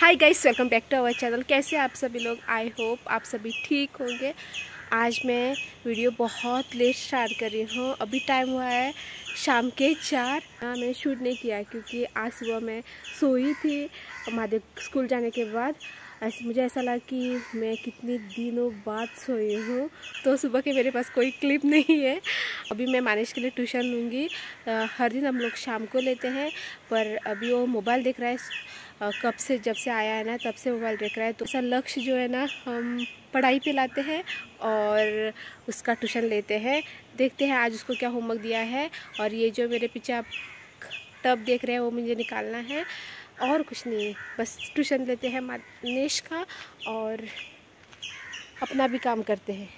High guys, welcome back to our channel. कैसे आप सभी लोग? आई होप आप सभी ठीक होंगे। आज मैं वीडियो बहुत लेट स्टार्ट कर रही हूँ। अभी टाइम हुआ है शाम के 4। मैंने शूट नहीं किया क्योंकि आज सुबह मैं सोई थी महादेव स्कूल जाने के बाद। मुझे ऐसा लगा कि मैं कितने दिनों बाद सोई हूँ, तो सुबह के मेरे पास कोई क्लिप नहीं है। अभी मैं मानिश के लिए ट्यूशन लूँगी। हर दिन हम लोग शाम को लेते हैं, पर अभी वो मोबाइल देख रहा है। कब से, जब से आया है ना तब से मोबाइल देख रहा है। तो ऐसा लक्ष्य जो है ना, हम पढ़ाई पे लाते हैं और उसका ट्यूशन लेते हैं। देखते हैं आज उसको क्या होमवर्क दिया है। और ये जो मेरे पीछे आप टब देख रहे हैं वो मुझे निकालना है और कुछ नहीं, बस ट्यूशन लेते हैं मानिश का और अपना भी काम करते हैं।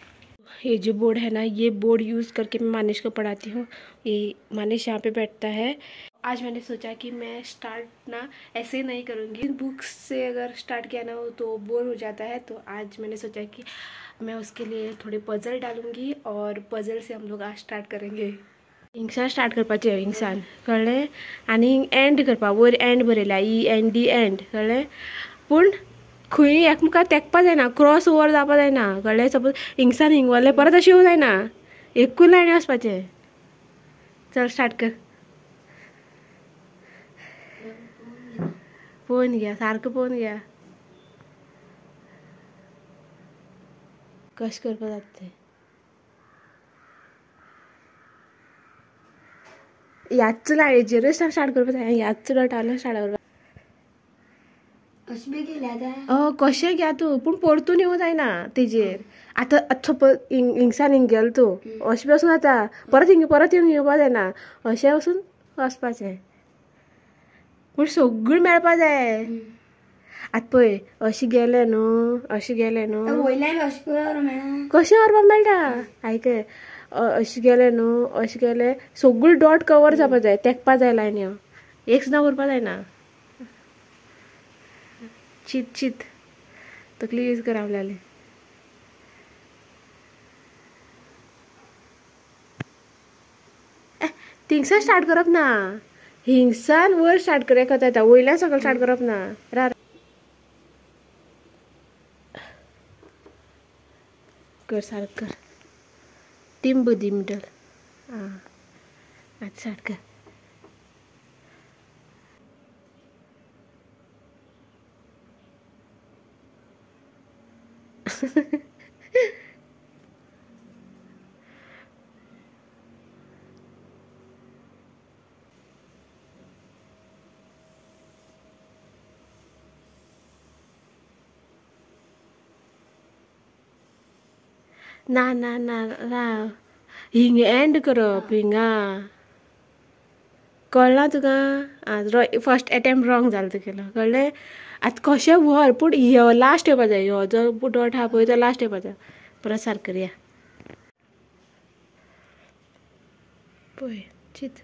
ये जो बोर्ड है ना, ये बोर्ड यूज़ करके मैं मानिश को पढ़ाती हूँ। ये मानिश यहाँ पे बैठता है। आज मैंने सोचा कि मैं स्टार्ट ना ऐसे नहीं करूँगी, बुक्स से अगर स्टार्ट किया ना हो तो बोर हो जाता है। तो आज मैंने सोचा कि मैं उसके लिए थोड़े पजल डालूँगी और पजल से हम लोग आज स्टार्ट करेंगे। हिंगसान स्टार्ट करपाचें, हिंगसान कळ्ळें। आनी एंड करपा, वयर एंड बरयला, END एंड, कळ्ळें। पूण खंय एकमेकाक तेंकपा जायना, क्रॉस ओवर जावपा जायना, कळ्ळें। सपोज हिंगसान हिंगवलें परत अशें येवं जायना, एकूच लायनी वचपाचें। चल स्टार्ट कर। पळोवन घ्या, सारकें पळोवन घ्या कशें करपा जाता तें। ह्याच लायनीचेरूच स्टार्ट करपा जाय, ह्याच डॉटावयल्यान स्टार्ट करपा। कशें घ्या तूं, पूण परतून येवं जायना तेजेर। आतां सपोज हिंगसान हिंगेलो तूं, अशें बी वचूं जाता, परत येवपा जायना, अशें वचून वचपाचें। पूण सगळीं मेळपा जाय। आतां पळय, अशें गेलें न्हू, अशें गेलें न्हू, कशें व्हरपाक मेळटा। आयकय, अशें गेलें न्हू, अशें गेलें, सगळीं डॉट कवर जावपा जाय, तेंकपा जाय लायन्यो, एक सुद्दां उरपा जायना। चित तकली यूज कर आपल्याली। थिंगसान स्टार्ट करप ना, हिंगसान वयर स्टार्ट कर, कोता येता, वयल्यान सकयल स्टार्ट करप ना। रा कर, सारक कर, टिंब दी मिडल। आं, आतां स्टार्ट कर। ना ना ना ना, हिंग एंड करप, हिंगा कळना तुका। आं, फर्स्ट अटेम्प्ट रॉंग जालो तुगेलो, कळ्ळें। आतां कशें व्हर, पूण ह्यो लास्ट येवपा जाय, ह्यो जो डॉट आहा पळय तो लास्ट येवपा जाय। परत सारकें करया, पळय चिंत।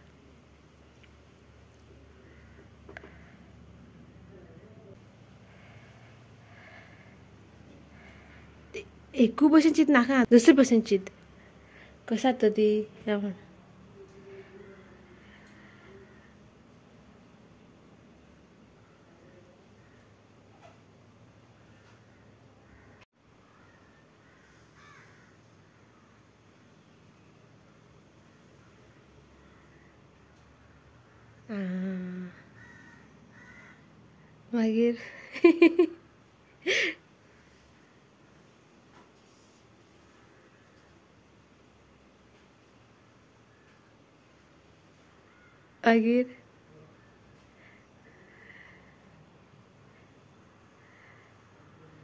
एकू भशेन चिंत नाका, दुसरे भशेन चिंत। कशें जाता ती ह्या म्हण। मागीर मागीर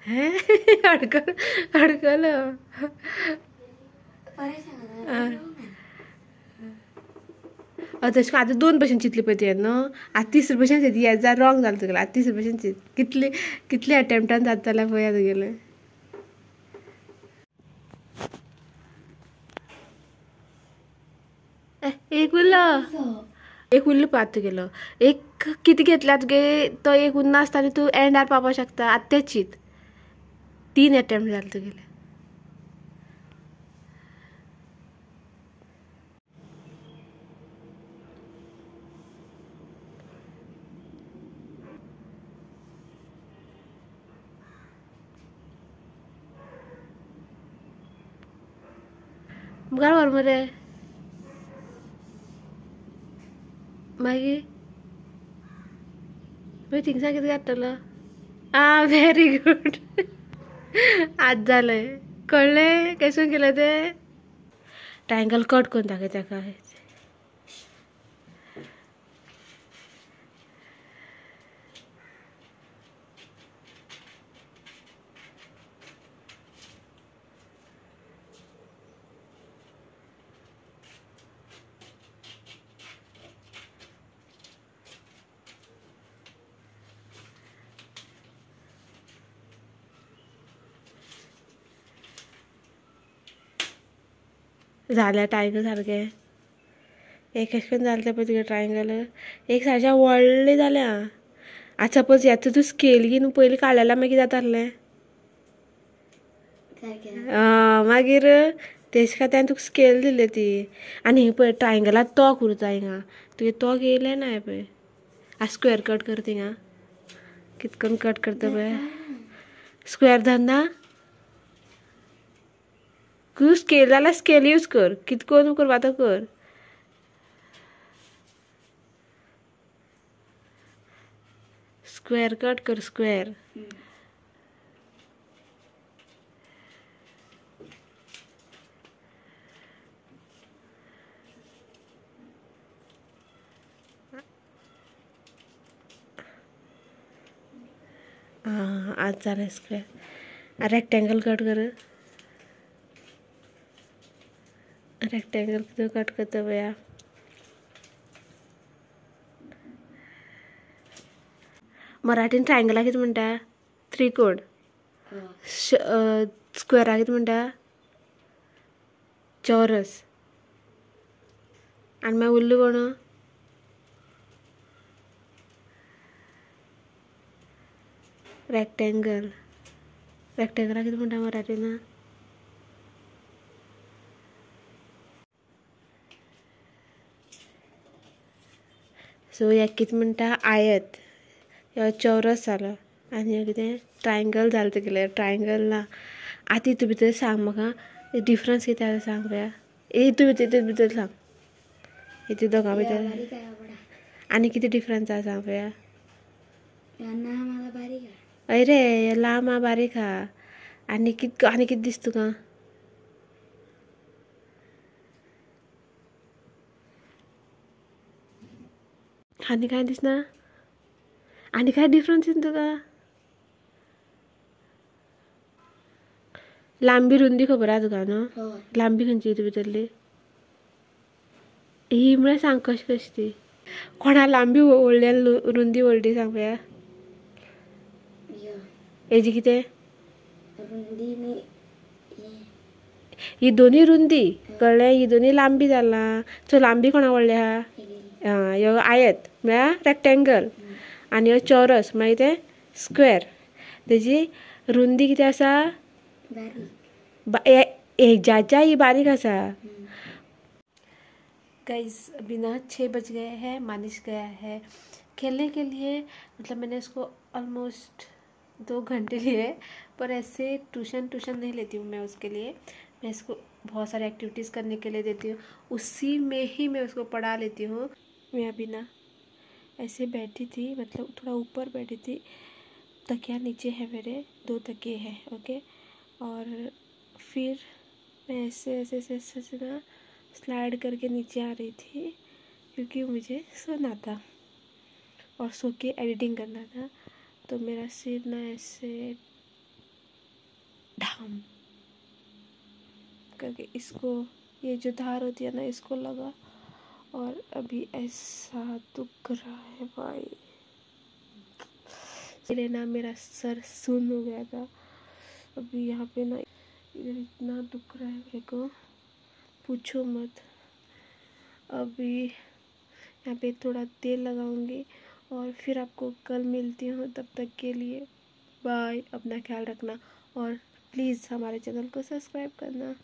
हें अडकलो। तशें आतां दोन भशेन चिंतली पळय तुवें न्हू, आतां तिसरे भशेन चिंत, हें जाल्यार रॉंग जालें तुगेलें। आतां तिसरे भशेन चिंत, कितले अटेम्प्टान जाता जाल्यार पळया तुगेलें। एक उरलो पळय आतां तुगेलो। एक कितें घेतल्या तुगे, तो एक उरना आसता आनी तूं एंडार पावपाक शकता। आतां तें चिंत, 3 अटेम्प्ट जाले तुगेले। मुखार व्हर मरे मागीर थिंगसा कितें घातलो व्हेरी गुड आज जालें कळ्ळें कशें केलें तें ट्रायंगल कट करून दाखय ताका जाल्या ट्रायंगल सारकें एक अशें करून जालें पळय तुगे ट्रायंगल एक सारकें व्हडलें जाल्या आतां सपोज याचो तूं स्केल घेवन पयलीं काडलेल्यार मागीर कितें जातालें मागीर तेजे खातीर तुका स्केल दिली ती आनी हिंग पळय ट्रायंगलाक तोक उरता हिंगा तुगे तोक येयलें ना हें पळय स्क्वेअर कट कर थिंगा कितें करून कट करता पळय स्क्वेअर धरना तूं स्केल जाल्यार स्केल यूज कर कितें करून करपा तो कर स्क्वेअर कट कर स्क्वेअर आज जालें स्क्वेअर रेक्टेंगल कट कर रेक्टेंगल कितें कट करता पळया मराठीन ट्रायंगला कितें म्हणटा त्रिकोण स्क्वेअरा कितें म्हणटा चौरस आनी मागीर उरलें कोण रेक्टेंगल रेक्टेंगला कितें म्हणटा मराठीन सो ह्या कितें म्हणटा आयत ह्यो चौरस जालो आनी कितें ट्रायंगल जालें तुगेलें ट्रायंगल ना आतां हितून भितर सांग म्हाका डिफरन्स कितें आसा सांग पळया हितून भितर सांग हितून दोगां भितर आनी कितें डिफरन्स आसा सांग पळया हय रे हे लांब आहा बारीक आहा आनी कितें दिसता तुका आनी कांय दिसना आनी कांय डिफरन्स दिसना तुका लांबी रुंदी खबर आहा तुका न्हू लांबी खंयची हितून भितरली ही म्हळ्यार सांग कशी ती कोणा लांबी व्हडली आनी रुंदी व्हडली सांग पळया हेजी कितें ही दोनी रुंदी कळ्ळें ही दोनी लांबी जालां सो लांबी कोणा व्हडली आहा ह्यो आयत म्हळ्यार रेक्टेंगल आनी ह्यो चौरस मागीर तें स्क्वेअर तेजी रुंदी कितें आसा हेज्याच्या ही बारीक आसा गाइस अभी ना 6 बज गए हैं मानिश गया है खेलने के लिए मतलब मैंने उसको ऑलमोस्ट 2 घंटे लिए पर ऐसे ट्यूशन नहीं लेती हूँ मैं उसके लिए मैं इसको बहुत सारी एक्टिविटीज़ करने के लिए देती हूँ उसी में ही मैं उसको पढ़ा लेती हूँ मैं अभी ना ऐसे बैठी थी मतलब थोड़ा ऊपर बैठी थी तकिया नीचे है मेरे 2 तकिए हैं ओके और फिर मैं ऐसे ना स्लाइड करके नीचे आ रही थी क्योंकि मुझे सोना था और सो के एडिटिंग करना था तो मेरा सिर ना ऐसे ढाम करके इसको ये जो धार होती है ना इसको लगा और अभी ऐसा दुख रहा है भाई इसलिए ना मेरा सर सुन्न हो गया था अभी यहाँ पे ना इधर इतना दुख रहा है मेरे को पूछो मत अभी यहाँ पे थोड़ा तेल लगाऊंगी और फिर आपको कल मिलती हूँ तब तक के लिए बाय अपना ख्याल रखना और प्लीज़ हमारे चैनल को सब्सक्राइब करना।